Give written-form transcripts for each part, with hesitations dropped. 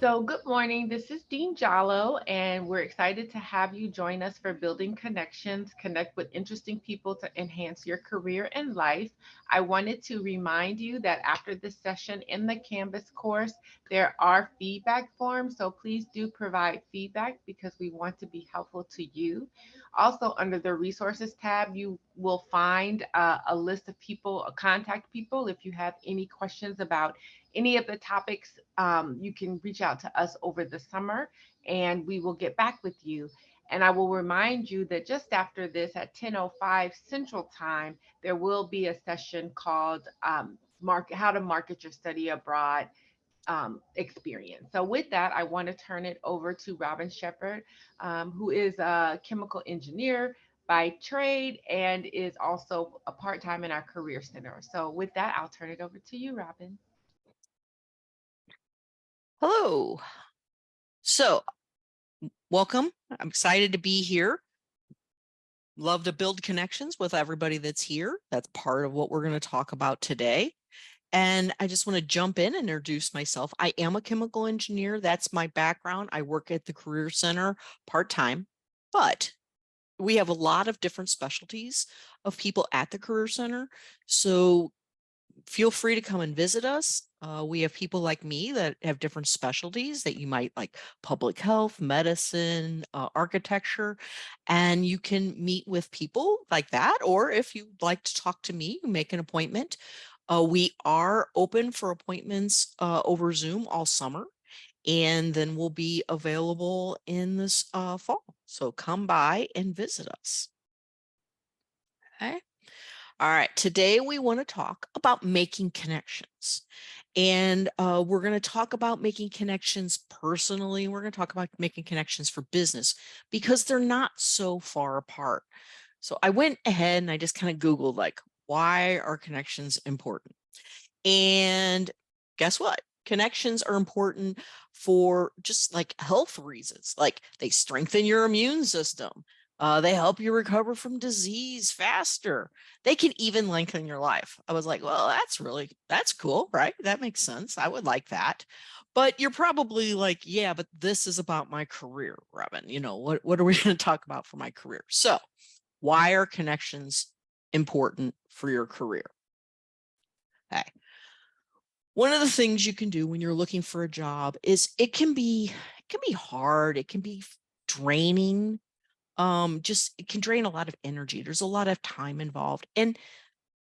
So, good morning. This is Dean Jallo, and we're excited to have you join us for Building Connections, connect with interesting people to enhance your career and life. I wanted to remind you that after this session in the Canvas course, there are feedback forms. So, please do provide feedback because we want to be helpful to you. Also, under the resources tab, you will find a list of people, contact people if you have any questions about any of the topics. You can reach out to us over the summer and we will get back with you. And I will remind you that just after this at 10:05 Central Time, there will be a session called How to Market Your Study Abroad experience. So, with that, I want to turn it over to Robin Shepherd, who is a chemical engineer by trade and is also a part time in our Career Center. So, with that, I'll turn it over to you, Robin. Hello. So, welcome. I'm excited to be here. Love to build connections with everybody that's here. That's part of what we're going to talk about today. And I just want to jump in and introduce myself. I am a chemical engineer. That's my background. I work at the Career Center part-time, but we have a lot of different specialties of people at the Career Center. So feel free to come and visit us. We have people like me that have different specialties that you might like: public health, medicine, architecture, and you can meet with people like that. Or if you'd like to talk to me, you make an appointment. We are open for appointments over Zoom all summer, and then we'll be available in this fall. So come by and visit us. Okay. All right, today we want to talk about making connections. And we're going to talk about making connections personally. We're going to talk about making connections for business because they're not so far apart. So I went ahead and I just kind of Googled, like, why are connections important? And guess what? Connections are important for just like health reasons, like they strengthen your immune system. They help you recover from disease faster. They can even lengthen your life. I was like, well, that's cool, right? That makes sense. I would like that. But you're probably like, yeah, but this is about my career, Robin. What are we going to talk about for my career? So, why are connections important for your career? Okay. One of the things you can do when you're looking for a job is it can be hard, it can be draining. Just it can drain a lot of energy. There's a lot of time involved. And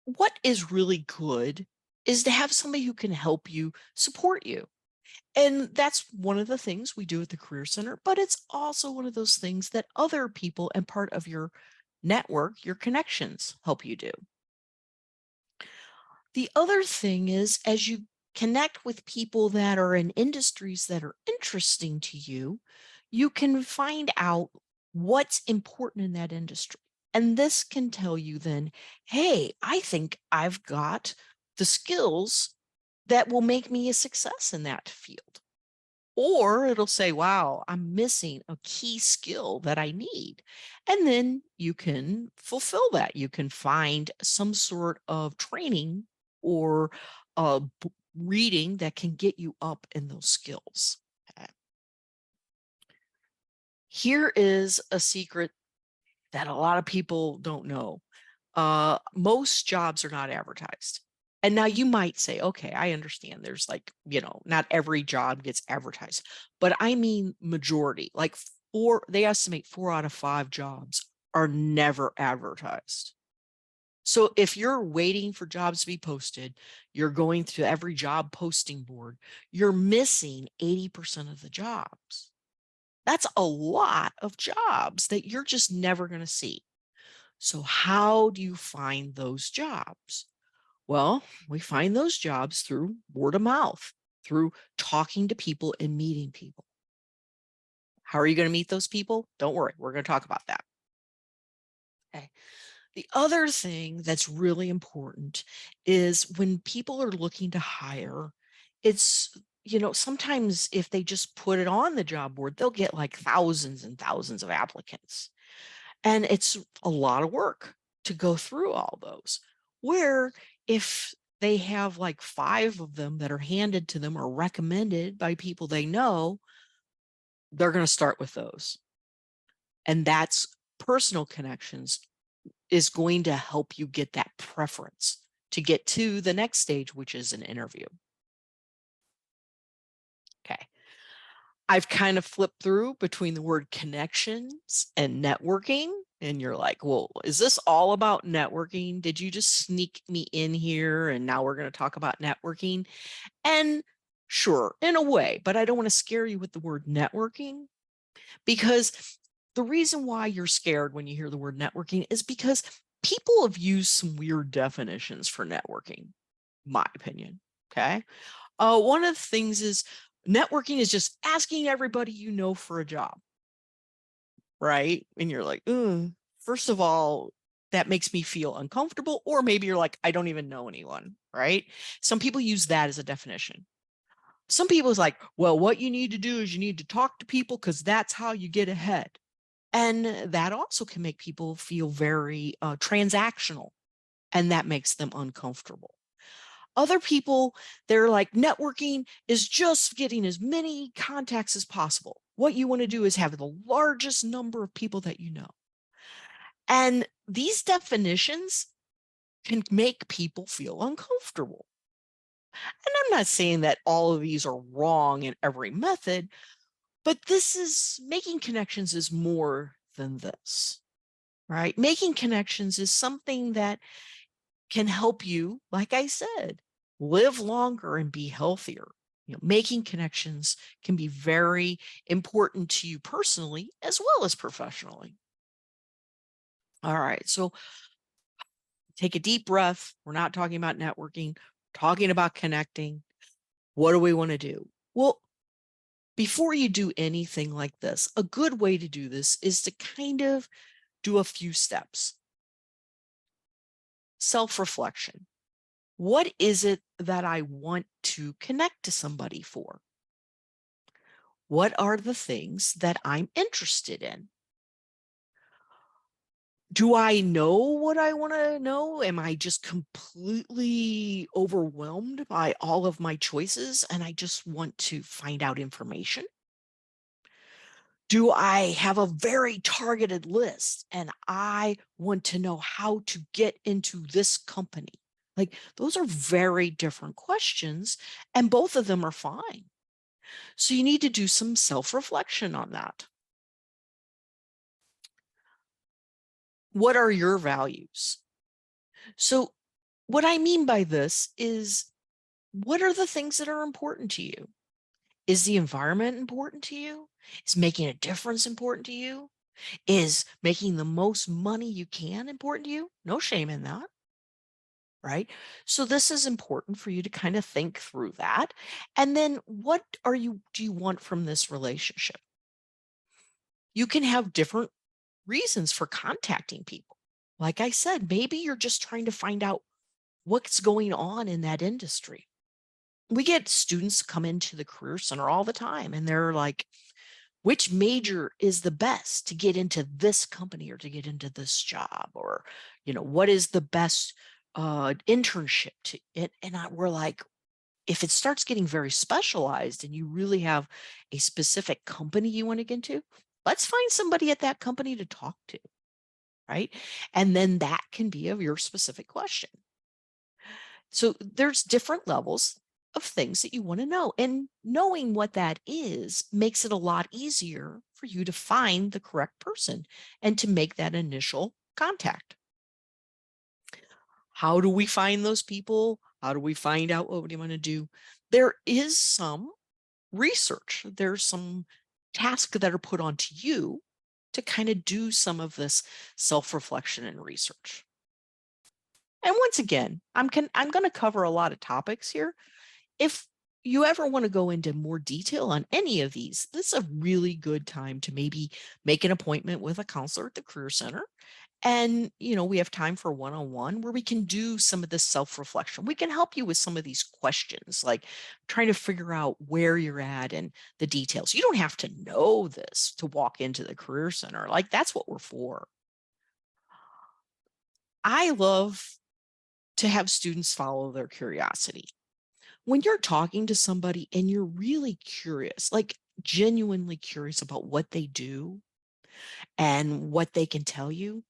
what is really good is to have somebody who can help you, support you. And that's one of the things we do at the Career Center, but it's also one of those things that other people and part of your network, your connections, help you do. The other thing is, as you connect with people that are in industries that are interesting to you, you can find out what's important in that industry. And this can tell you then, hey, I think I've got the skills that will make me a success in that field. Or it'll say, wow, I'm missing a key skill that I need. And then you can fulfill that. You can find some sort of training or reading that can get you up in those skills. Okay. Here is a secret that a lot of people don't know. Most jobs are not advertised. And now you might say, okay, I understand there's like, not every job gets advertised, but I mean majority, like they estimate 4 out of 5 jobs are never advertised. So if you're waiting for jobs to be posted, you're going to every job posting board, you're missing 80% of the jobs. That's a lot of jobs that you're just never going to see. So how do you find those jobs? Well, we find those jobs through word of mouth, through talking to people and meeting people. How are you going to meet those people? Don't worry, we're going to talk about that. Okay. The other thing that's really important is when people are looking to hire, it's, sometimes if they just put it on the job board, they'll get like thousands and thousands of applicants. And it's a lot of work to go through all those. Where if they have like 5 of them that are handed to them or recommended by people they know, they're going to start with those. And that's personal connections is going to help you get that preference to get to the next stage, which is an interview. Okay. I've kind of flipped through between the word connections and networking. And you're like, well, is this all about networking? Did you just sneak me in here? And now we're going to talk about networking. And sure, in a way, but I don't want to scare you with the word networking, because the reason why you're scared when you hear the word networking is because people have used some weird definitions for networking, my opinion. Okay. One of the things is networking is just asking everybody you know for a job, right? And you're like, first of all, that makes me feel uncomfortable. Or maybe you're like, I don't even know anyone, right? Some people use that as a definition. Some people is like, well, what you need to do is you need to talk to people because that's how you get ahead. And that also can make people feel very transactional, and that makes them uncomfortable. Other people, they're like, networking is just getting as many contacts as possible. What you want to do is have the largest number of people that you know. And these definitions can make people feel uncomfortable. And I'm not saying that all of these are wrong in every method, but this is making connections is more than this, right? Making connections is something that can help you, like I said, live longer and be healthier. Making connections can be very important to you personally as well as professionally. All right, so take a deep breath. We're not talking about networking, talking about connecting. What do we want to do? Well, before you do anything like this, a good way to do this is to kind of do a few steps. Self-reflection. What is it that I want to connect to somebody for? What are the things that I'm interested in? Do I know what I want to know? Am I just completely overwhelmed by all of my choices and I just want to find out information? Do I have a very targeted list and I want to know how to get into this company? Like, those are very different questions, and both of them are fine. So you need to do some self-reflection on that. What are your values? So what I mean by this is, what are the things that are important to you? Is the environment important to you? Is making a difference important to you? Is making the most money you can important to you? No shame in that, right? So this is important for you to kind of think through that. And then what do you want from this relationship? You can have different reasons for contacting people. Like I said, maybe you're just trying to find out what's going on in that industry. We get students come into the Career Center all the time and they're like, which major is the best to get into this company or to get into this job? Or, what is the best internship to it? And we're like, if it starts getting very specialized and you really have a specific company you want to get into, let's find somebody at that company to talk to, right? And then that can be of your specific question. So there's different levels of things that you want to know. And knowing what that is makes it a lot easier for you to find the correct person and to make that initial contact. How do we find those people? How do we find out what we want to do? There is some research. There's some tasks that are put onto you to kind of do some of this self-reflection and research. And once again, I'm going to cover a lot of topics here. If you ever want to go into more detail on any of these, this is a really good time to maybe make an appointment with a counselor at the Career Center. And, we have time for one-on-one where we can do some of this self-reflection. We can help you with some of these questions, like trying to figure out where you're at and the details. You don't have to know this to walk into the Career Center. Like, that's what we're for. I love to have students follow their curiosity. When you're talking to somebody and you're really curious, like genuinely curious about what they do and what they can tell you,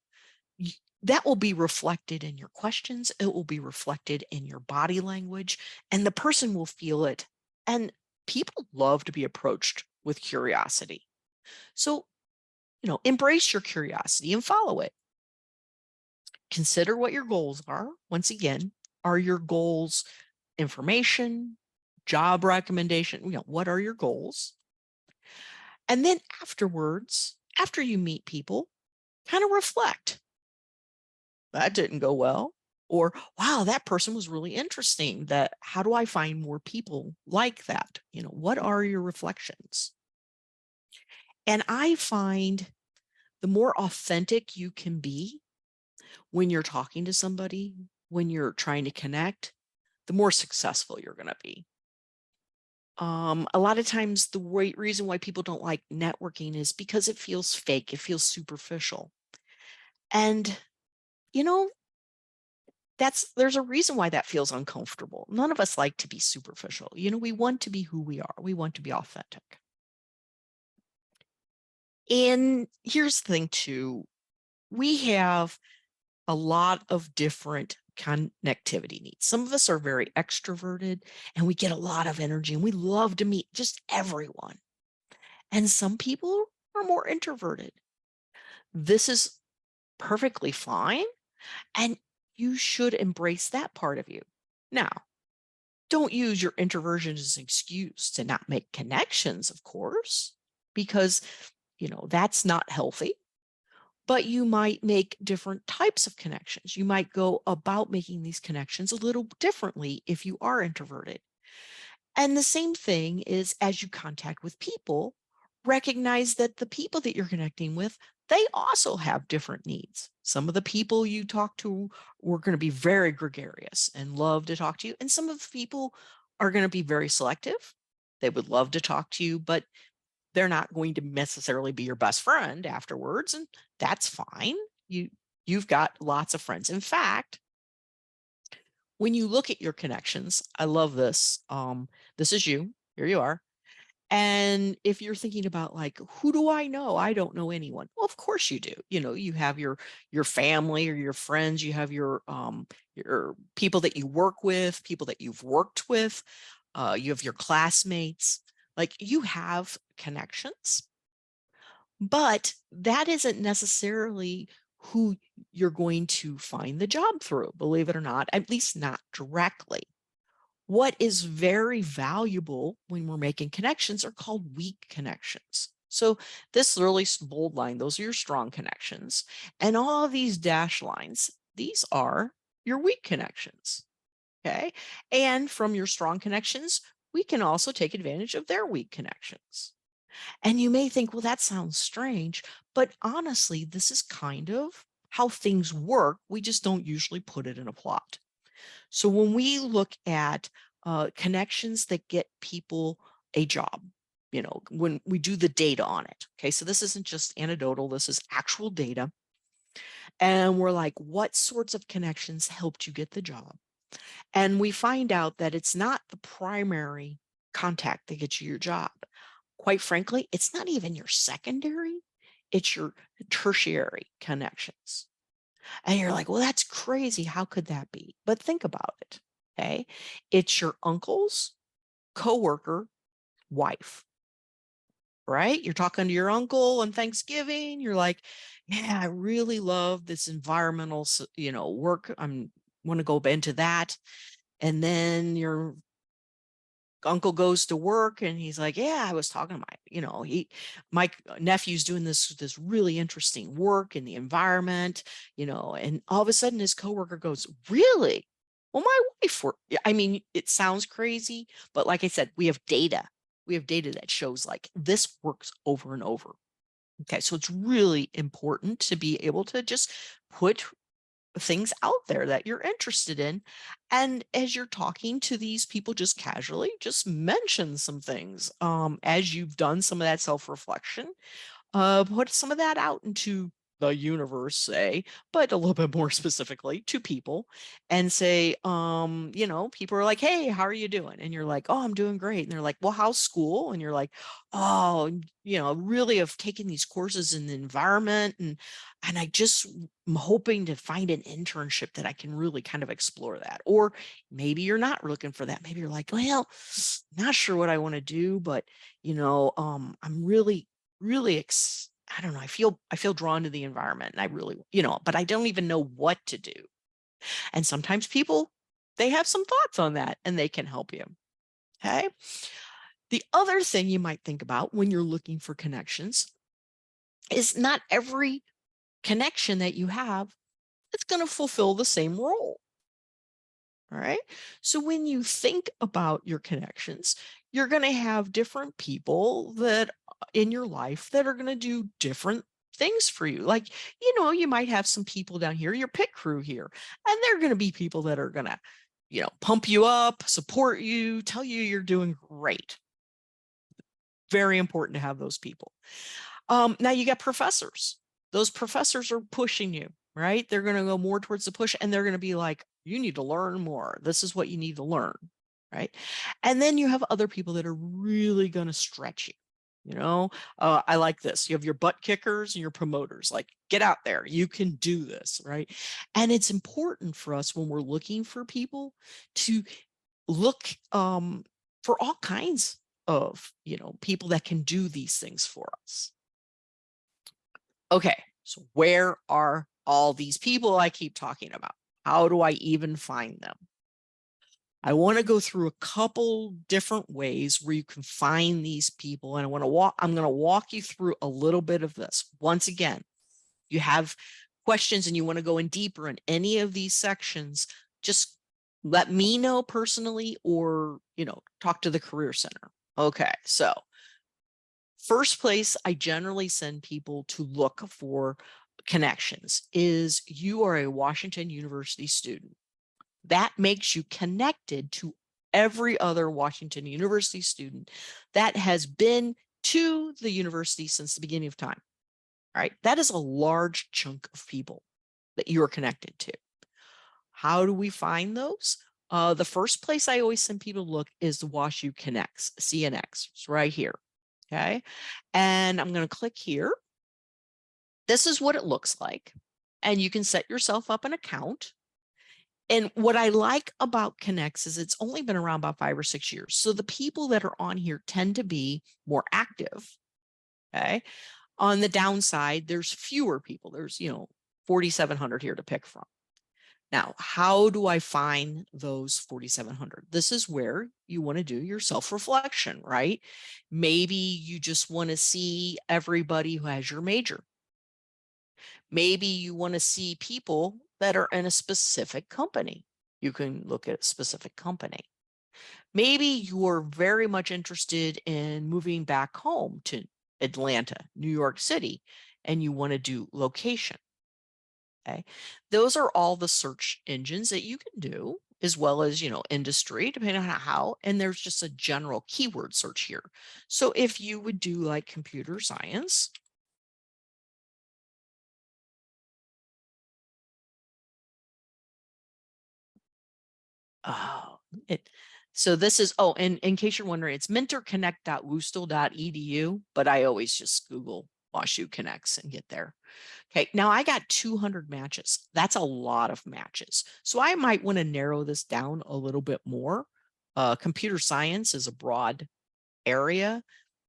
that will be reflected in your questions. It will be reflected in your body language, and the person will feel it. And people love to be approached with curiosity. So, embrace your curiosity and follow it. Consider what your goals are. Once again, are your goals information, job recommendation? What are your goals? And then afterwards, after you meet people, kind of reflect. That didn't go well. Or, wow, that person was really interesting. How do I find more people like that? What are your reflections? And I find the more authentic you can be when you're talking to somebody, when you're trying to connect, the more successful you're going to be. A lot of times the reason why people don't like networking is because it feels fake. It feels superficial. And, you know, there's a reason why that feels uncomfortable. None of us like to be superficial. We want to be who we are. We want to be authentic. And here's the thing too. We have a lot of different connectivity needs. Some of us are very extroverted and we get a lot of energy and we love to meet just everyone. And some people are more introverted. This is perfectly fine. And you should embrace that part of you. Now, don't use your introversion as an excuse to not make connections, of course, because, that's not healthy. But you might make different types of connections. You might go about making these connections a little differently if you are introverted. And the same thing is as you contact with people, recognize that the people that you're connecting with, they also have different needs. Some of the people you talk to were going to be very gregarious and love to talk to you. And some of the people are going to be very selective. They would love to talk to you, but they're not going to necessarily be your best friend afterwards. And that's fine. You've got lots of friends. In fact, when you look at your connections, I love this. This is you. Here you are. And if you're thinking about like, who do I know? I don't know anyone. Well, of course you do. You have your family or your friends. You have your people that you work with, people that you've worked with. You have your classmates. Like you have connections, but that isn't necessarily who you're going to find the job through. Believe it or not, at least not directly. What is very valuable when we're making connections are called weak connections. So this really bold line, those are your strong connections. And all of these dash lines, these are your weak connections. Okay. And from your strong connections, we can also take advantage of their weak connections. And you may think, well, that sounds strange, but honestly, this is kind of how things work. We just don't usually put it in a plot. So when we look at connections that get people a job, when we do the data on it, okay, so this isn't just anecdotal, this is actual data. And we're like, what sorts of connections helped you get the job? And we find out that it's not the primary contact that gets you your job. Quite frankly, it's not even your secondary, it's your tertiary connections. And you're like, well, that's crazy. How could that be? But think about it. Okay. It's your uncle's coworker wife, right? You're talking to your uncle on Thanksgiving. You're like, yeah, I really love this environmental, work. I'm want to go into that. And then your uncle goes to work and he's like, yeah, I was talking to my nephew's doing this really interesting work in the environment, and all of a sudden his coworker goes, really? Well, my wife worked. I mean, it sounds crazy, but like I said, we have data. We have data that shows like this works over and over. Okay, so it's really important to be able to just put things out there that you're interested in. And as you're talking to these people just casually, just mention some things. As you've done some of that self-reflection, put some of that out into the universe, say, but a little bit more specifically to people, and say, people are like, hey, how are you doing? And you're like, oh, I'm doing great. And they're like, well, how's school? And you're like, oh, really have taken these courses in the environment, and I just am hoping to find an internship that I can really kind of explore that. Or maybe you're not looking for that. Maybe you're like, well, not sure what I want to do, but I'm really, really I don't know. I feel drawn to the environment, and I really, but I don't even know what to do. And sometimes people, they have some thoughts on that and they can help you. Okay. The other thing you might think about when you're looking for connections is not every connection that you have is going to fulfill the same role. All right. So when you think about your connections, you're going to have different people that in your life that are going to do different things for you. Like, you might have some people down here, your pit crew here, and they're going to be people that are going to, pump you up, support you, tell you you're doing great. Very important to have those people. Now you got professors. Those professors are pushing you, right? They're going to go more towards the push, and they're going to be like, you need to learn more. This is what you need to learn, right? And then you have other people that are really going to stretch you. I like this. You have your butt kickers and your promoters, like, get out there. You can do this, right? And it's important for us when we're looking for people to look for all kinds of, people that can do these things for us. Okay, so where are all these people I keep talking about? How do I even find them? I want to go through a couple different ways where you can find these people, and I'm going to walk you through a little bit of this. Once again, you have questions and you want to go in deeper in any of these sections, just let me know personally, or, talk to the Career Center. Okay, so first place I generally send people to look for connections is you are a Washington University student. That makes you connected to every other Washington University student that has been to the university since the beginning of time. All right, that is a large chunk of people that you are connected to. How do we find those? The first place I always send people to look is the WashU Connects, CNX. It's right here. Okay. And I'm going to click here. This is what it looks like. And you can set yourself up an account. And what I like about Connects is it's only been around about 5 or 6 years. So the people that are on here tend to be more active. Okay. On the downside, there's fewer people. There's, 4,700 here to pick from. Now, how do I find those 4,700? This is where you want to do your self-reflection, right? Maybe you just want to see everybody who has your major. Maybe you want to see people that are in a specific company. You can look at a specific company. Maybe you're very much interested in moving back home to Atlanta, New York City, and you want to do location. Okay. Those are all the search engines that you can do, as well as, industry, depending on how, and there's just a general keyword search here. So if you would do like computer science, so this is, and in case you're wondering, it's mentorconnect.woostel.edu, but I always just Google WashU Connects and get there. Okay, now I got 200 matches. That's a lot of matches. So I might want to narrow this down a little bit more. Computer science is a broad area,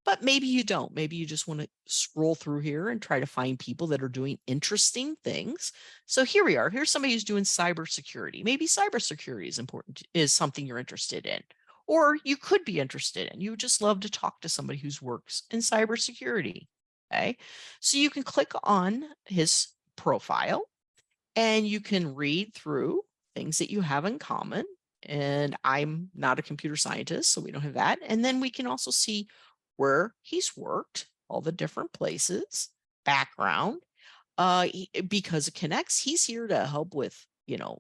but maybe you don't. Maybe you just want to scroll through here and try to find people that are doing interesting things. So here we are. Here's somebody who's doing cybersecurity. Maybe cybersecurity is important, is something you're interested in. Or you could be interested in. You would just love to talk to somebody who works in cybersecurity. Okay. So you can click on his profile and you can read through things that you have in common. And I'm not a computer scientist, so we don't have that. And then we can also see where he's worked, all the different places, background. Because it connects, he's here to help with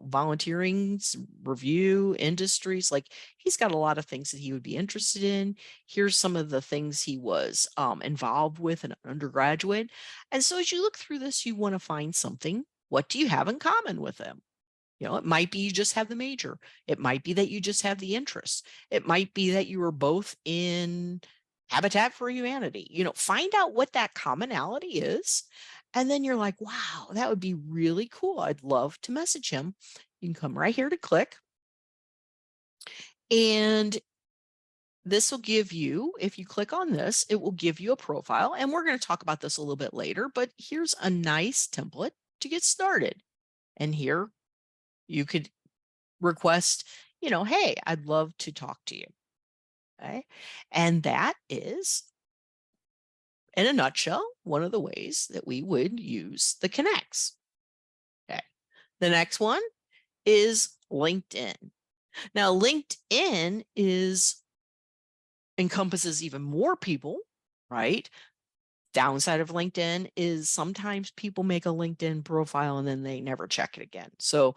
volunteering, review, industries. Like, he's got a lot of things that he would be interested in. Here's some of the things he was involved with in undergraduate. And so as you look through this, you want to find something. What do you have in common with him? It might be you just have the major. It might be that you just have the interest. It might be that you were both in Habitat for Humanity. Find out what that commonality is. And then you're like, wow, that would be really cool. I'd love to message him. You can come right here to click. And this will give you, if you click on this, it will give you a profile. And we're going to talk about this a little bit later, but here's a nice template to get started. And here you could request, hey, I'd love to talk to you. Okay. And that is, in a nutshell, one of the ways that we would use the connects. Okay. The next one is LinkedIn. Now, LinkedIn encompasses even more people, right? Downside of LinkedIn is sometimes people make a LinkedIn profile and then they never check it again. So,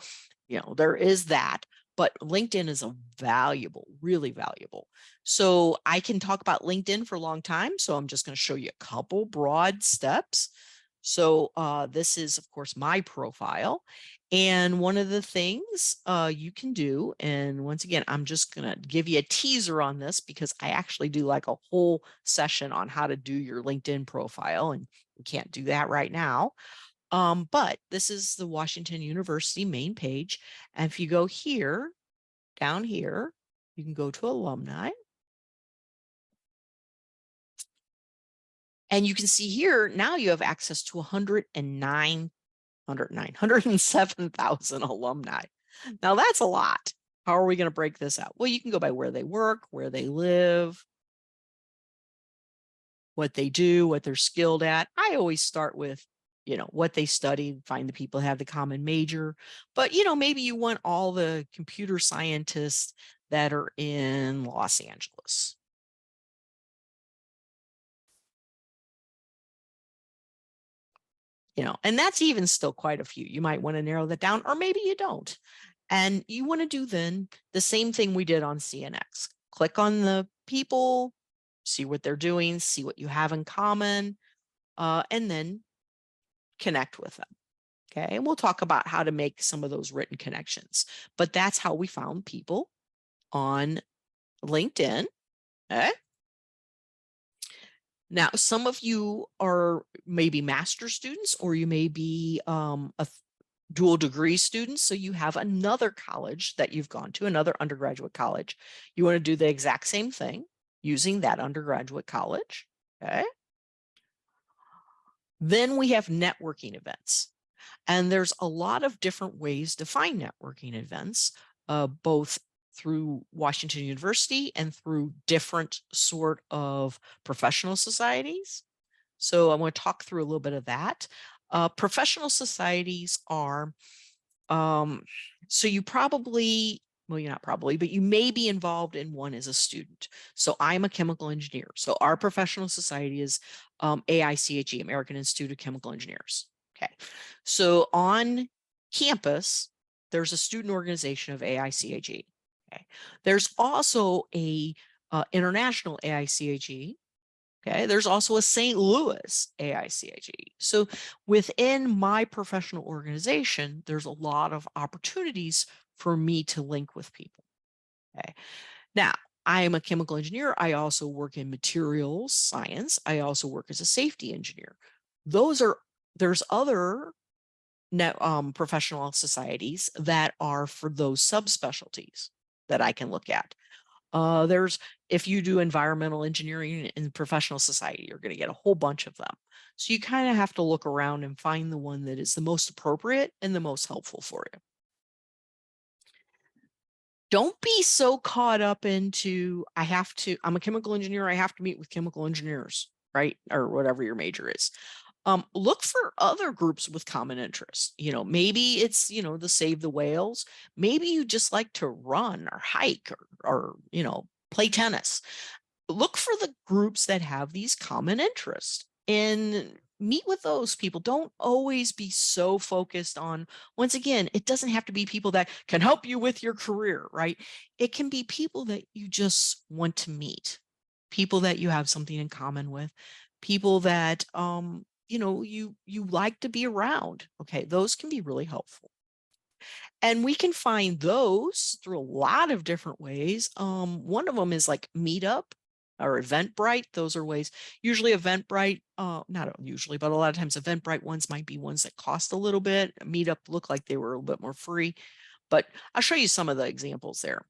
there is that, but LinkedIn is a valuable, really valuable. So I can talk about LinkedIn for a long time. So I'm just going to show you a couple broad steps. So this is, of course, my profile. And one of the things you can do, and once again, I'm just going to give you a teaser on this because I actually do like a whole session on how to do your LinkedIn profile, and we can't do that right now. But this is the Washington University main page. And if you go here, down here, you can go to alumni. And you can see here, now you have access to 107,000 alumni. Now that's a lot. How are we going to break this out? Well, you can go by where they work, where they live, what they do, what they're skilled at. I always start with, what they studied, find the people who have the common major. But, maybe you want all the computer scientists that are in Los Angeles. And that's even still quite a few. You might want to narrow that down, or maybe you don't. And you want to do then the same thing we did on CNX. Click on the people, see what they're doing, see what you have in common, and then connect with them. Okay. And we'll talk about how to make some of those written connections. But that's how we found people on LinkedIn. Okay. Now, some of you are maybe master's students, or you may be a dual degree students. So you have another college that you've gone to, another undergraduate college. You want to do the exact same thing using that undergraduate college. Okay. Then we have networking events. And there's a lot of different ways to find networking events, both through Washington University and through different sort of professional societies. So I want to talk through a little bit of that. Professional societies are, so you probably, well, you're not probably, but you may be involved in one as a student. So I'm a chemical engineer. So our professional society is AICHE, American Institute of Chemical Engineers. Okay. So on campus, there's a student organization of AICHE. Okay. There's also a international AICHE. Okay. There's also a St. Louis AICHE. So within my professional organization, there's a lot of opportunities for me to link with people. Okay. Now, I am a chemical engineer. I also work in materials science. I also work as a safety engineer. There's other professional societies that are for those subspecialties that I can look at. If you do environmental engineering in professional society, you're going to get a whole bunch of them. So you kind of have to look around and find the one that is the most appropriate and the most helpful for you. Don't be so caught up into, I'm a chemical engineer, I have to meet with chemical engineers, right? Or whatever your major is. Look for other groups with common interests. Maybe it's, the Save the Whales. Maybe you just like to run or hike or play tennis. Look for the groups that have these common interests. And meet with those people. Don't always be so focused on, once again, it doesn't have to be people that can help you with your career, right? It can be people that you just want to meet, people that you have something in common with, people that you like to be around. Okay, those can be really helpful. And we can find those through a lot of different ways. One of them is like Meetup or Eventbrite. Those are ways. Usually Eventbrite, not usually, but a lot of times Eventbrite ones might be ones that cost a little bit. Meetup looked like they were a little bit more free, but I'll show you some of the examples there.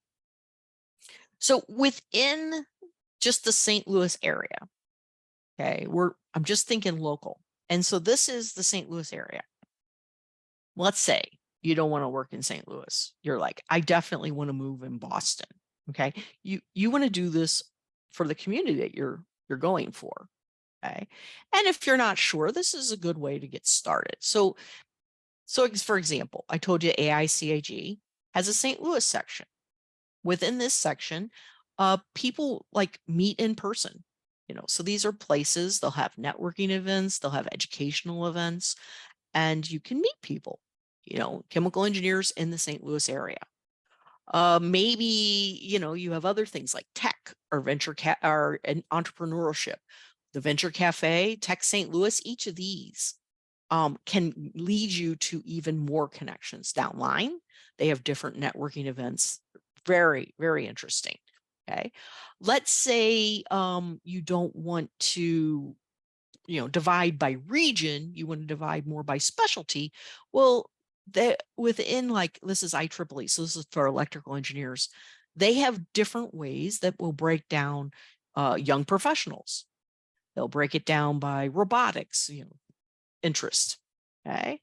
So within just the St. Louis area, okay, I'm just thinking local. And so this is the St. Louis area. Let's say you don't want to work in St. Louis. You're like, I definitely want to move in Boston. Okay. You want to do this for the community that you're going for. Okay. And if you're not sure, this is a good way to get started. So for example, I told you AICAG has a St. Louis section. Within this section, people like meet in person. So these are places, they'll have networking events, they'll have educational events, and you can meet people, chemical engineers in the St. Louis area. Maybe, you have other things like tech or or entrepreneurship. The Venture Cafe, Tech St. Louis, each of these can lead you to even more connections down line. They have different networking events. Very, very interesting. Okay. Let's say you don't want to divide by region, you want to divide more by specialty. Well, within, like, this is IEEE, so this is for electrical engineers. They have different ways that will break down young professionals. They'll break it down by robotics, interest. Okay.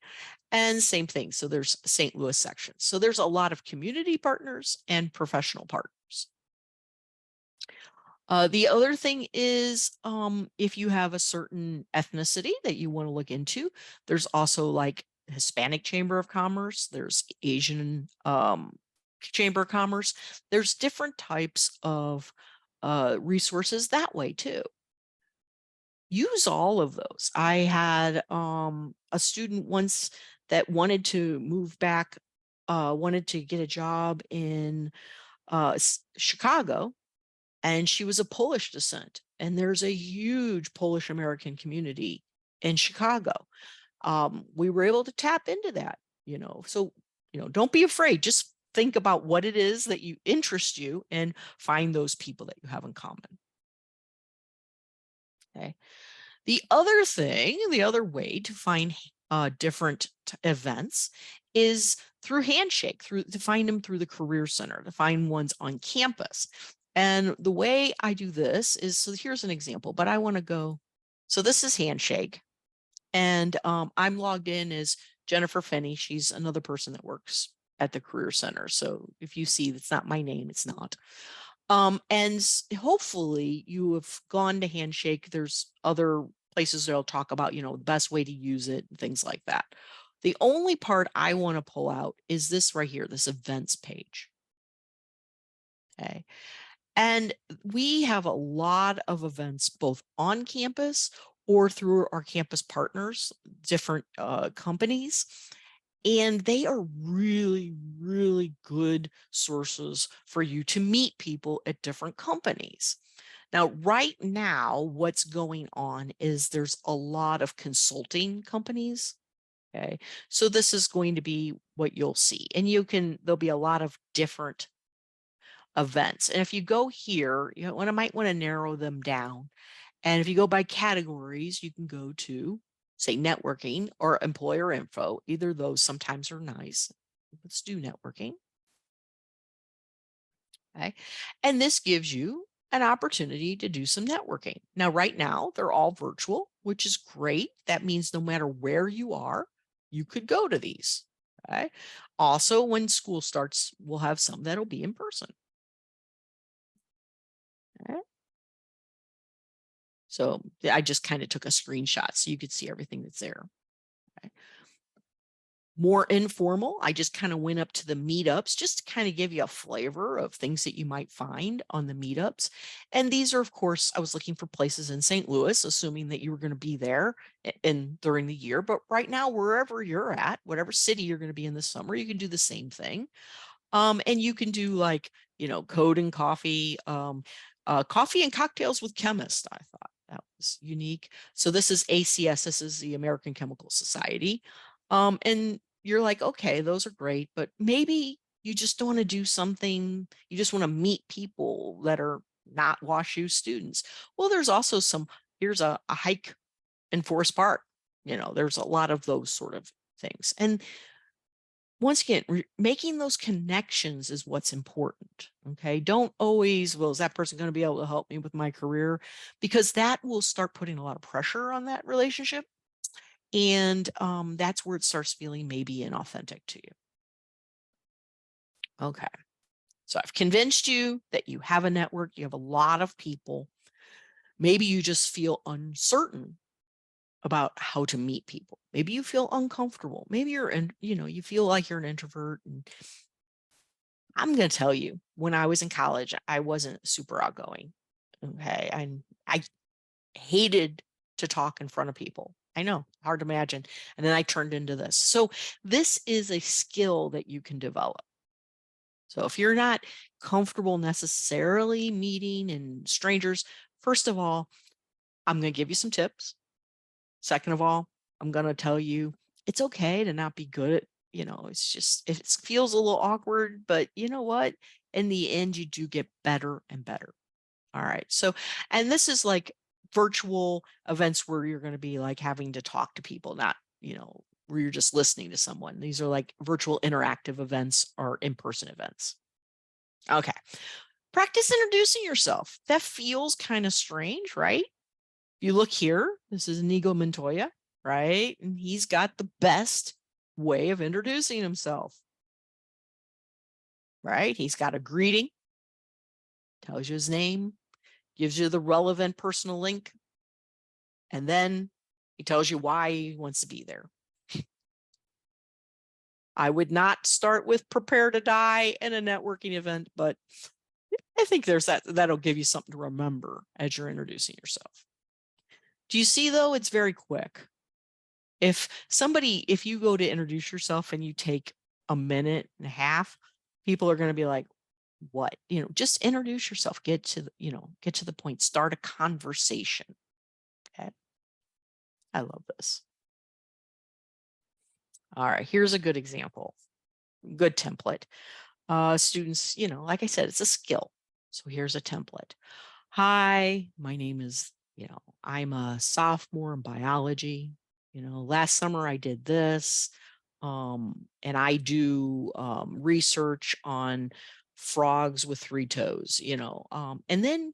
And same thing. So there's St. Louis section. So there's a lot of community partners and professional partners. The other thing is, if you have a certain ethnicity that you want to look into, there's also like Hispanic Chamber of Commerce, there's Asian Chamber of Commerce. There's different types of resources that way too. Use all of those. I had a student once that wanted to move back, wanted to get a job in Chicago, and she was of Polish descent. And there's a huge Polish American community in Chicago. We were able to tap into that, So, don't be afraid. Just think about what it is that you interest you and find those people that you have in common. Okay. The other way to find different events is through Handshake, to find them through the Career Center, to find ones on campus. And the way I do this is, so here's an example, but I want to go. So this is Handshake, and I'm logged in as Jennifer Finney. She's another person that works at the Career Center. So if you see that's not my name, it's not. And hopefully you have gone to Handshake. There's other places that'll talk about, the best way to use it and things like that. The only part I want to pull out is this right here, this events page. Okay. And we have a lot of events both on campus or through our campus partners, different companies. And they are really, really good sources for you to meet people at different companies. Now, right now, what's going on is there's a lot of consulting companies. Okay. So this is going to be what you'll see. And there'll be a lot of different events. And if you go here, I might want to narrow them down. And if you go by categories, you can go to, say, networking or employer info. Either of those sometimes are nice. Let's do networking. Okay. And this gives you an opportunity to do some networking. Now, right now, they're all virtual, which is great. That means no matter where you are, you could go to these. Okay. Also, when school starts, we'll have some that'll be in person. Okay. So I just kind of took a screenshot so you could see everything that's there. Okay. More informal, I just kind of went up to the meetups just to kind of give you a flavor of things that you might find on the meetups. And these are, of course, I was looking for places in St. Louis, assuming that you were going to be there in during the year. But right now, wherever you're at, whatever city you're going to be in this summer, you can do the same thing. And you can do like, code and coffee, coffee and cocktails with chemists. I thought that was unique. So this is ACS, this is the American Chemical Society. And you're like, okay, those are great, but maybe you just don't want to do something, you just want to meet people that are not WashU students. Well, there's also here's a hike in Forest Park. There's a lot of those sort of things. And once again, making those connections is what's important. Okay. Don't always, well, is that person going to be able to help me with my career? Because that will start putting a lot of pressure on that relationship. And that's where it starts feeling maybe inauthentic to you. Okay. So I've convinced you that you have a network, you have a lot of people. Maybe you just feel uncertain about how to meet people. Maybe you feel uncomfortable. Maybe you feel like you're an introvert. And I'm going to tell you, when I was in college, I wasn't super outgoing. Okay. I hated to talk in front of people. I know, hard to imagine. And then I turned into this. So this is a skill that you can develop. So if you're not comfortable necessarily meeting and strangers, first of all, I'm going to give you some tips. Second of all, I'm going to tell you it's okay to not be good at, it's just, it feels a little awkward, but you know what? In the end, you do get better and better. All right. So, and this is like virtual events where you're going to be like having to talk to people, not, where you're just listening to someone. These are like virtual interactive events or in-person events. Okay. Practice introducing yourself. That feels kind of strange, right? You look here, this is Inigo Montoya, right? And he's got the best way of introducing himself, right? He's got a greeting, tells you his name, gives you the relevant personal link, and then he tells you why he wants to be there. I would not start with prepare to die in a networking event, but I think that'll give you something to remember as you're introducing yourself. Do you see though? It's very quick. If you go to introduce yourself and you take a minute and a half, people are going to be like, what? Just introduce yourself, get to the point, start a conversation. Okay. I love this. All right, here's a good example. Good template. Students, like I said, it's a skill. So here's a template. Hi, my name is, I'm a sophomore in biology. Last summer I did this. And I do research on frogs with 3 toes, and then,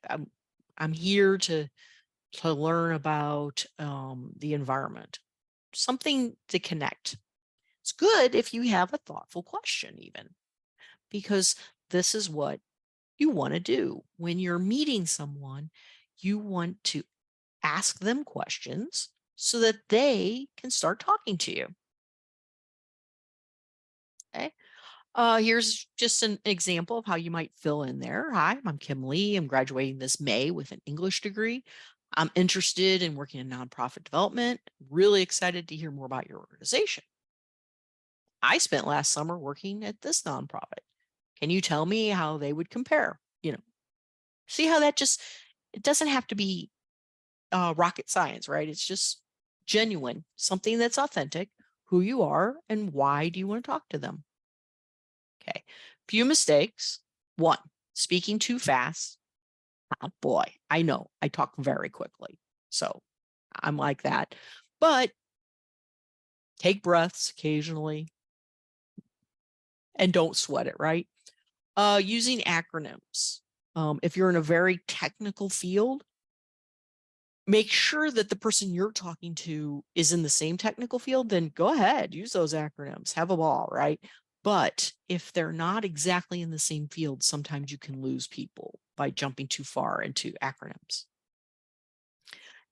I'm, I'm here to learn about the environment, something to connect. It's good if you have a thoughtful question, even, because this is what you want to do when you're meeting someone. You want to ask them questions so that they can start talking to you. Okay. Here's just an example of how you might fill in there. Hi, I'm Kim Lee. I'm graduating this May with an English degree. I'm interested in working in nonprofit development. Really excited to hear more about your organization. I spent last summer working at this nonprofit. Can you tell me how they would compare? See how it doesn't have to be rocket science, right? It's just genuine, something that's authentic, who you are, and why do you want to talk to them? Okay. Few mistakes. 1, speaking too fast. Oh boy, I know I talk very quickly. So I'm like that. But take breaths occasionally and don't sweat it, right? Using acronyms. If you're in a very technical field, make sure that the person you're talking to is in the same technical field, then go ahead, use those acronyms, have a ball, right? But if they're not exactly in the same field, sometimes you can lose people by jumping too far into acronyms.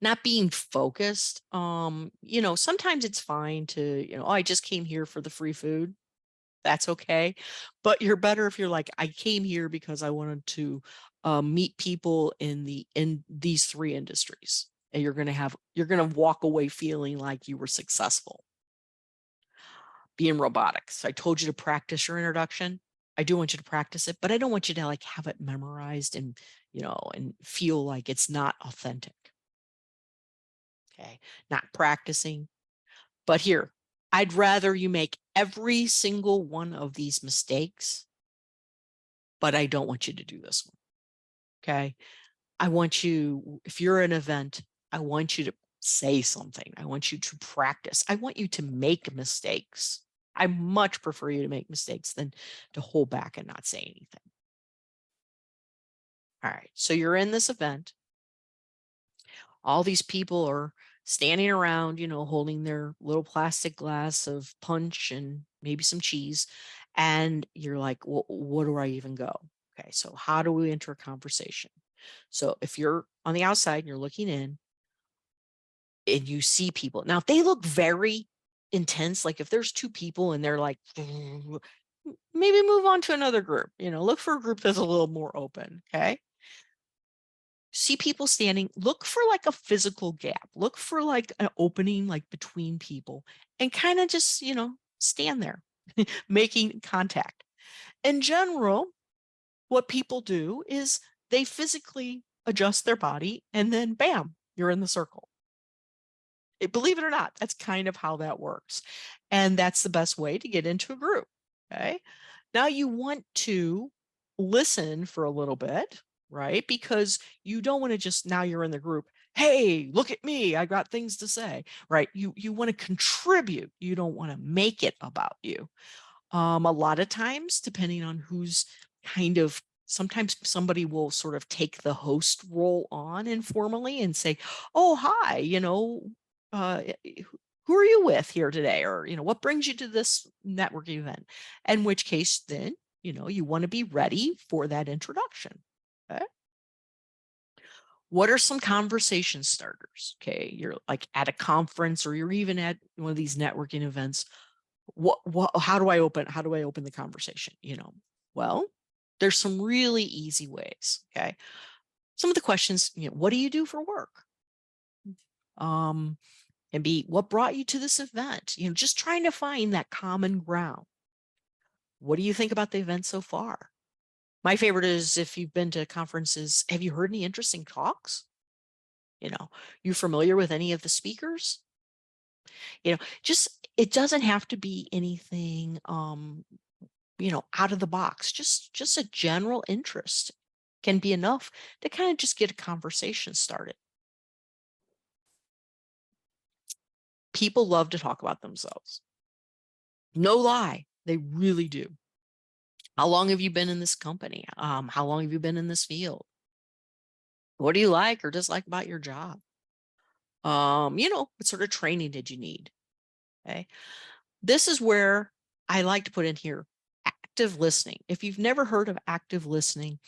not being focused. Sometimes it's fine to, oh, I just came here for the free food. That's okay. But you're better if you're like, I came here because I wanted to meet people in these three industries. And you're gonna walk away feeling like you were successful. Being robotics. I told you to practice your introduction. I do want you to practice it, but I don't want you to like have it memorized and, and feel like it's not authentic. Okay. Not practicing. But here, I'd rather you make every single one of these mistakes, but I don't want you to do this one. Okay. I want you, if you're an event, I want you to say something. I want you to practice. I want you to make mistakes. I much prefer you to make mistakes than to hold back and not say anything. All right. So you're in this event. All these people are standing around, holding their little plastic glass of punch and maybe some cheese. And you're like, well, where do I even go? Okay. So how do we enter a conversation? So if you're on the outside and you're looking in and you see people, now if they look very intense, like if there's two people and they're like, maybe move on to another group, look for a group that's a little more open. Okay. See people standing, look for like a physical gap, look for like an opening like between people and kind of just, stand there making contact. In general, what people do is they physically adjust their body and then bam, you're in the circle. Believe it or not, that's kind of how that works. And that's the best way to get into a group. Okay. Now you want to listen for a little bit, right? Because you don't want to just, now you're in the group, hey, look at me, I got things to say, right? You want to contribute. You don't want to make it about you. A lot of times, depending on who's kind of, sometimes somebody will sort of take the host role on informally and say, oh, hi, uh, who are you with here today? Or, what brings you to this networking event? In which case, then, you want to be ready for that introduction. Okay. What are some conversation starters? Okay. You're like at a conference or you're even at one of these networking events. How do I open the conversation? Well, there's some really easy ways. Okay. Some of the questions, what do you do for work? And B, what brought you to this event? Just trying to find that common ground. What do you think about the event so far? My favorite is, if you've been to conferences, have you heard any interesting talks? You familiar with any of the speakers? Just, it doesn't have to be anything out of the box. Just a general interest can be enough to kind of just get a conversation started. People love to talk about themselves. No lie, they really do. How long have you been in this company? How long have you been in this field? What do you like or dislike about your job? What sort of training did you need? Okay. This is where I like to put in here active listening. If you've never heard of active listening,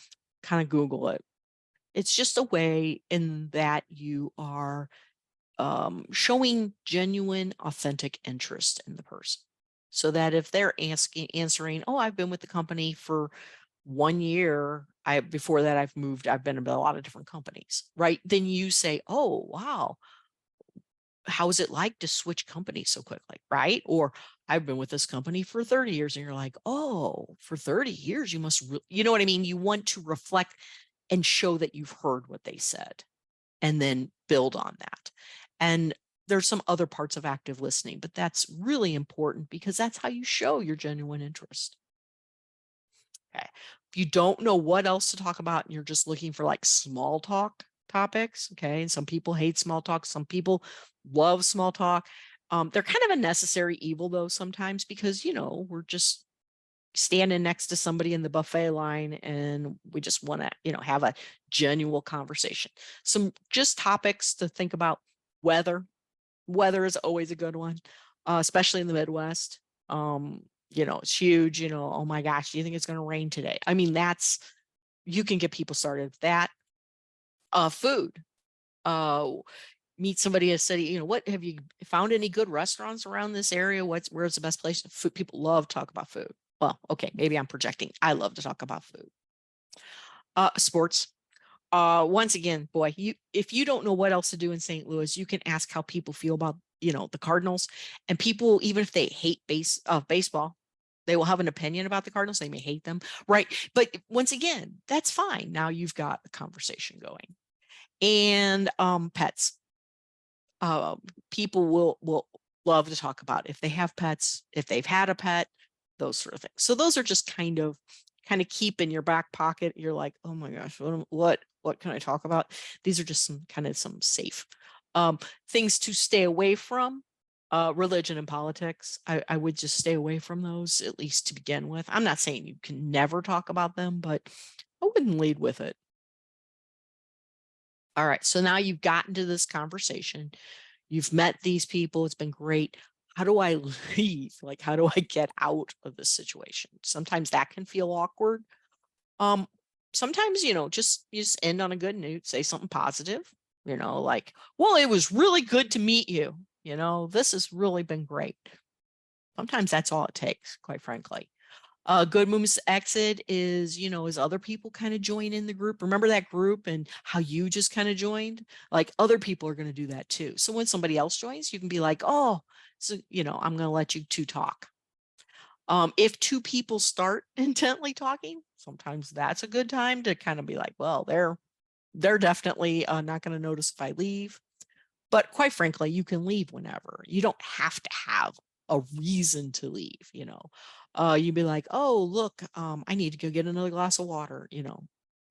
kind of Google it. It's just a way in that you are showing genuine, authentic interest in the person. So that if they're answering, oh, I've been with the company for 1 year. Before that, I've been in a lot of different companies, right? Then you say, oh, wow, how is it like to switch companies so quickly, right? Or I've been with this company for 30 years. And you're like, oh, for 30 years, you must, you know what I mean? You want to reflect and show that you've heard what they said and then build on that. And there's some other parts of active listening, but that's really important because that's how you show your genuine interest. Okay. If you don't know what else to talk about and you're just looking for like small talk topics, okay, and some people hate small talk, some people love small talk. They're kind of a necessary evil though sometimes because, we're just standing next to somebody in the buffet line and we just want to, have a genuine conversation. Some just topics to think about. Weather is always a good one, especially in the Midwest. It's huge, oh my gosh, do you think it's going to rain today? I mean, you can get people started with that. Food. meet somebody in a city, what have you found any good restaurants around this area? Where's the best place? Food. People love to talk about food. Well, okay, maybe I'm projecting. I love to talk about food. Sports. Once again, boy, if you don't know what else to do in St. Louis, you can ask how people feel about, the Cardinals. And people, even if they hate baseball, they will have an opinion about the Cardinals. They may hate them, right? But once again, that's fine. Now you've got a conversation going. And pets. People will love to talk about if they have pets, if they've had a pet, those sort of things. So those are just kind of keep in your back pocket. You're like, oh my gosh, what can I talk about? These are just some safe things to stay away from. Religion and politics, I would just stay away from those, at least to begin with. I'm not saying you can never talk about them, but I wouldn't lead with it. All right, so now you've gotten to this conversation. You've met these people. It's been great. How do I leave? Like, how do I get out of this situation? Sometimes that can feel awkward. Sometimes, you just end on a good note, say something positive, like, well, it was really good to meet you. This has really been great. Sometimes that's all it takes, quite frankly. Good moves to exit is, as other people kind of join in the group. Remember that group and how you just kind of joined? Like other people are going to do that too. So when somebody else joins, you can be like, oh, so, I'm going to let you two talk. If two people start intently talking, sometimes that's a good time to kind of be like, well, they're definitely not going to notice if I leave. But quite frankly, you can leave whenever. You don't have to have a reason to leave, you'd be like, oh, look, I need to go get another glass of water,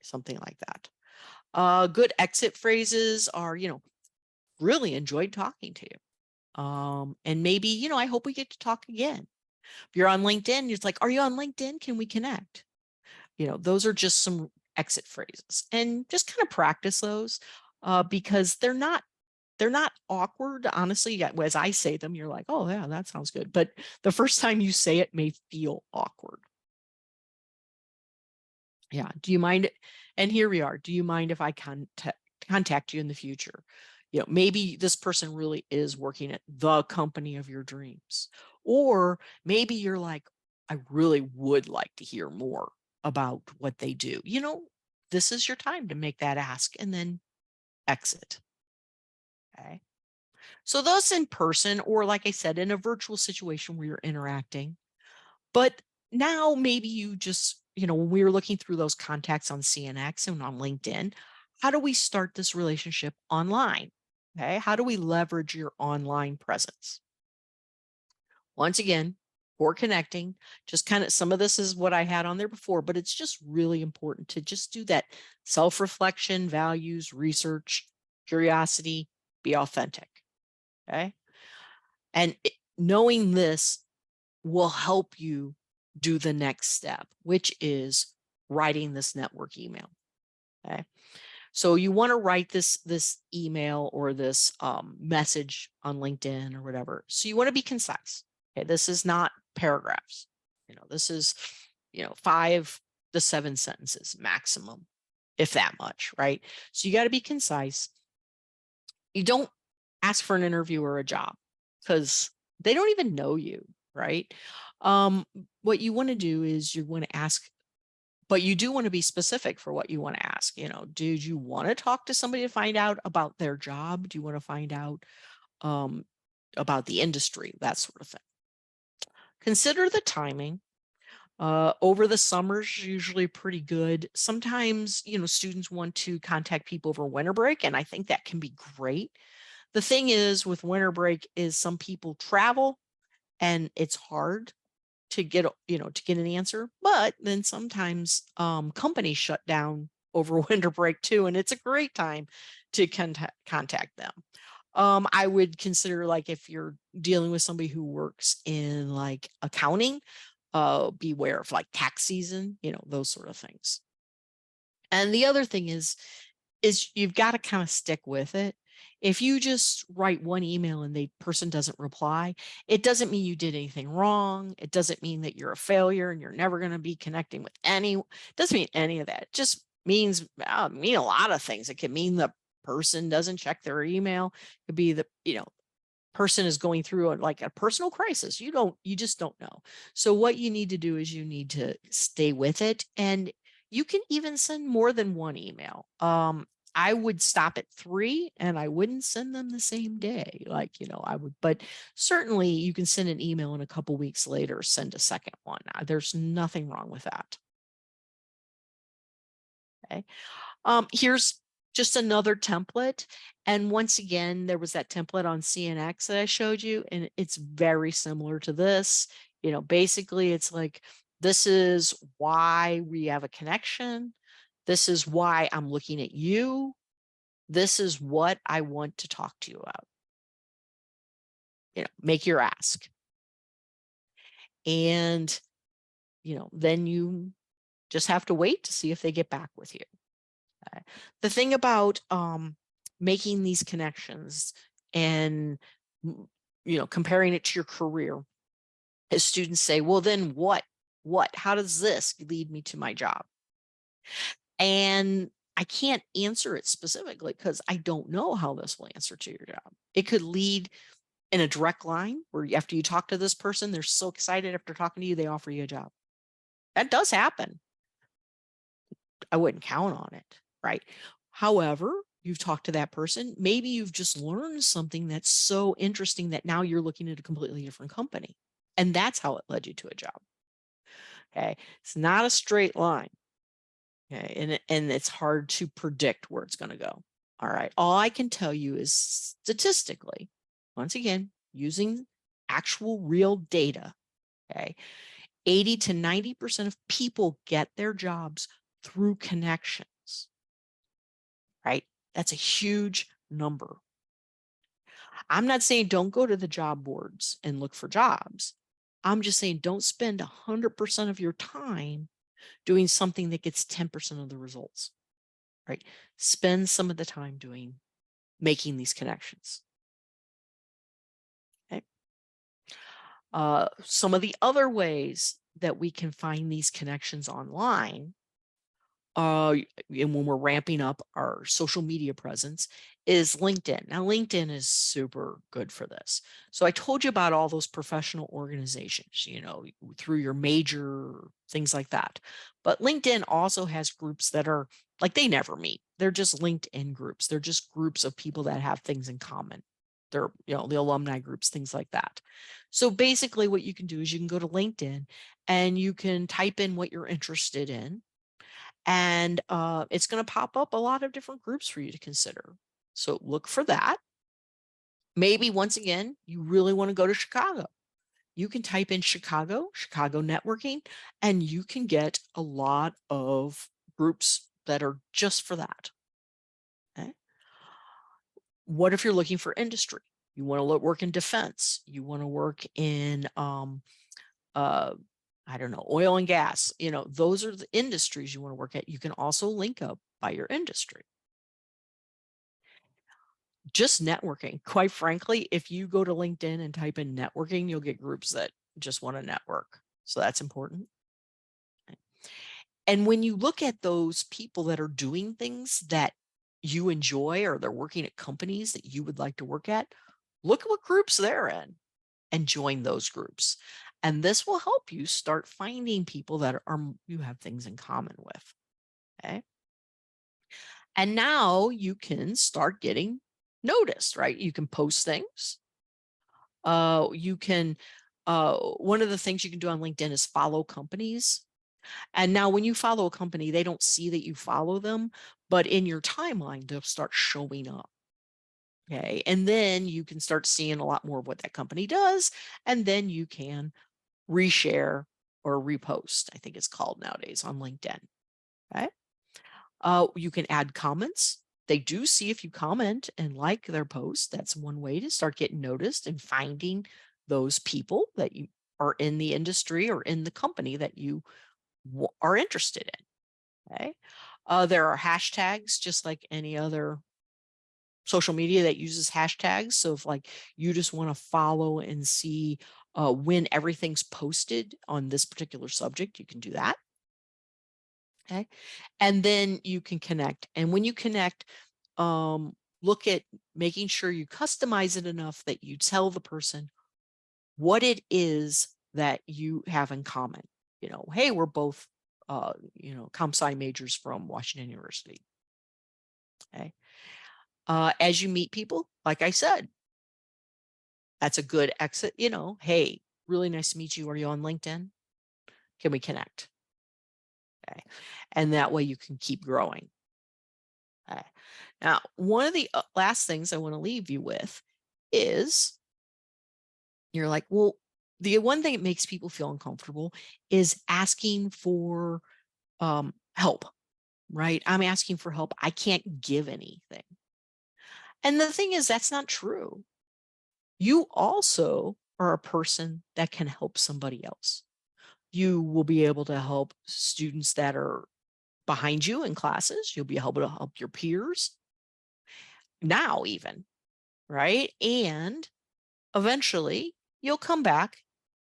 something like that. Good exit phrases are, really enjoyed talking to you. And maybe, I hope we get to talk again. If you're on LinkedIn, it's like, are you on LinkedIn? Can we connect? Those are just some exit phrases, and just kind of practice those because they're not awkward. Honestly, as I say them, you're like, oh yeah, that sounds good. But the first time you say it may feel awkward. Yeah. Do you mind? And here we are. Do you mind if I contact you in the future? Maybe this person really is working at the company of your dreams. Or maybe you're like, I really would like to hear more about what they do. This is your time to make that ask and then exit. Okay. So those in person, or like I said, in a virtual situation where you're interacting. But now maybe you just, when we were looking through those contacts on CNX and on LinkedIn, how do we start this relationship online? Okay. How do we leverage your online presence? Once again, for connecting, just kind of some of this is what I had on there before, but it's just really important to just do that self-reflection, values, research, curiosity, be authentic. Okay. And knowing this will help you do the next step, which is writing this network email. Okay. So you want to write this email or this message on LinkedIn or whatever. So you want to be concise. Okay. This is not paragraphs. This is, 5 to 7 sentences maximum, if that much, right? So you got to be concise. You don't ask for an interview or a job because they don't even know you, right? What you want to do is you want to ask, but you do want to be specific for what you want to ask. Did you want to talk to somebody to find out about their job? Do you want to find out about the industry, that sort of thing? Consider the timing. Over the summer's usually pretty good. Sometimes, students want to contact people over winter break, and I think that can be great. The thing is with winter break is some people travel and it's hard to get, to get an answer, but then sometimes companies shut down over winter break too. And it's a great time to contact them. I would consider, like, if you're dealing with somebody who works in like accounting, beware of like tax season, those sort of things. And the other thing is you've got to kind of stick with it. If you just write one email and the person doesn't reply, it doesn't mean you did anything wrong. It doesn't mean that you're a failure and you're never going to be connecting with it doesn't mean any of that. It just mean a lot of things. It can mean the person doesn't check their email. It could be the, person is going through like a personal crisis. You just don't know. So what you need to do is you need to stay with it. And you can even send more than one email. I would stop at 3 and I wouldn't send them the same day. Like, I would, but certainly you can send an email and a couple weeks later, send a second one. There's nothing wrong with that. Okay. Here's just another template. And once again, there was that template on CNX that I showed you, and it's very similar to this. Basically it's like, this is why we have a connection. This is why I'm looking at you. This is what I want to talk to you about. Make your ask. And, then you just have to wait to see if they get back with you. The thing about making these connections and comparing it to your career, as students say, well, then what? How does this lead me to my job? And I can't answer it specifically because I don't know how this will answer to your job. It could lead in a direct line where after you talk to this person, they're so excited after talking to you, they offer you a job. That does happen. I wouldn't count on it, right? However, you've talked to that person. Maybe you've just learned something that's so interesting that now you're looking at a completely different company. And that's how it led you to a job. Okay. It's not a straight line. Okay. And it's hard to predict where it's going to go. All right. All I can tell you is statistically, once again, using actual real data, okay, 80 to 90% of people get their jobs through connections, right? That's a huge number. I'm not saying don't go to the job boards and look for jobs. I'm just saying don't spend 100% of your time doing something that gets 10% of the results, right? Spend some of the time making these connections. Okay. Some of the other ways that we can find these connections online, and when we're ramping up our social media presence, is LinkedIn. Now, LinkedIn is super good for this. So I told you about all those professional organizations, through your major things like that. But LinkedIn also has groups that are like, they never meet. They're just LinkedIn groups. They're just groups of people that have things in common. They're, the alumni groups, things like that. So basically what you can do is you can go to LinkedIn and you can type in what you're interested in. And it's going to pop up a lot of different groups for you to consider. So look for that. Maybe once again, you really want to go to Chicago. You can type in Chicago networking, and you can get a lot of groups that are just for that. Okay. What if you're looking for industry? You want to work in defense. You want to work in I don't know, oil and gas. Those are the industries you want to work at. You can also link up by your industry. Just networking. Quite frankly, if you go to LinkedIn and type in networking, you'll get groups that just want to network. So that's important. And when you look at those people that are doing things that you enjoy, or they're working at companies that you would like to work at, look at what groups they're in and join those groups. And this will help you start finding people that you have things in common with. Okay. And now you can start getting noticed, right? You can post things. You can, one of the things you can do on LinkedIn is follow companies. And now when you follow a company, they don't see that you follow them, but in your timeline, they'll start showing up. Okay. And then you can start seeing a lot more of what that company does. And then you can reshare or repost, I think it's called nowadays, on LinkedIn. Okay. You can add comments. They do see if you comment and like their post. That's one way to start getting noticed and finding those people that you are in the industry or in the company that you are interested in. Okay. There are hashtags, just like any other social media that uses hashtags. So if like you just want to follow and see when everything's posted on this particular subject, you can do that. Okay. And then you can connect. And when you connect, look at making sure you customize it enough that you tell the person what it is that you have in common. Hey, we're both, comp sci majors from Washington University. Okay. As you meet people, like I said, that's a good exit. Hey, really nice to meet you. Are you on LinkedIn? Can we connect? Okay. And that way you can keep growing. Okay. Now, one of the last things I want to leave you with is you're like, well, the one thing that makes people feel uncomfortable is asking for help, right? I'm asking for help. I can't give anything. And the thing is, that's not true. You also are a person that can help somebody else. You will be able to help students that are behind you in classes. You'll be able to help your peers now, even, right? And eventually you'll come back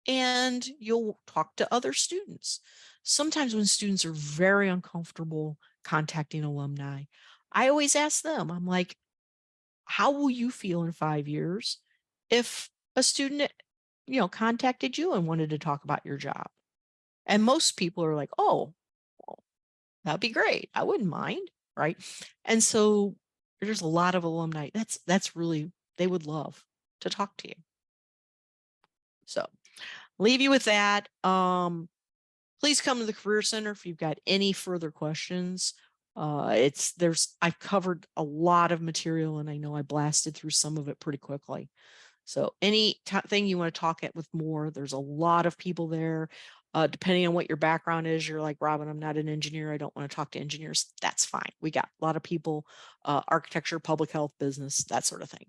and you'll talk to other students. Sometimes when students are very uncomfortable contacting alumni, I always ask them, I'm like, how will you feel in 5 years if a student, contacted you and wanted to talk about your job? And most people are like, oh, well, that'd be great. I wouldn't mind. Right. And so there's a lot of alumni. That's really, they would love to talk to you. So leave you with that. Please come to the Career Center if you've got any further questions. I've covered a lot of material and I know I blasted through some of it pretty quickly. So any thing you want to talk at with more, there's a lot of people there. Depending on what your background is, you're like, Robin, I'm not an engineer. I don't want to talk to engineers. That's fine. We got a lot of people, architecture, public health, business, that sort of thing.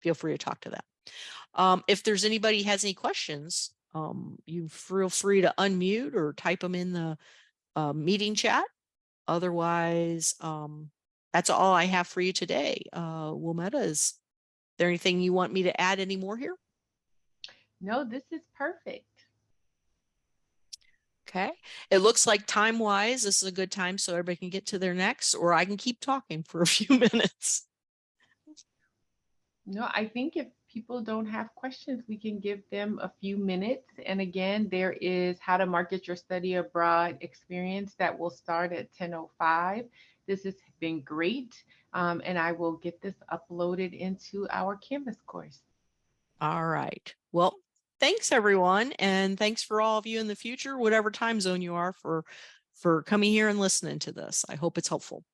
Feel free to talk to them. If there's anybody has any questions, you feel free to unmute or type them in the meeting chat. Otherwise, that's all I have for you today. Wilmetta, is there anything you want me to add anymore here? No, this is perfect. Okay. It looks like time-wise, this is a good time so everybody can get to their next, or I can keep talking for a few minutes. No, I think if people don't have questions, we can give them a few minutes. And again, there is how to market your study abroad experience that will start at 10:05. This has been great. And I will get this uploaded into our Canvas course. All right. Well, thanks everyone. And thanks for all of you in the future, whatever time zone you are, for coming here and listening to this. I hope it's helpful.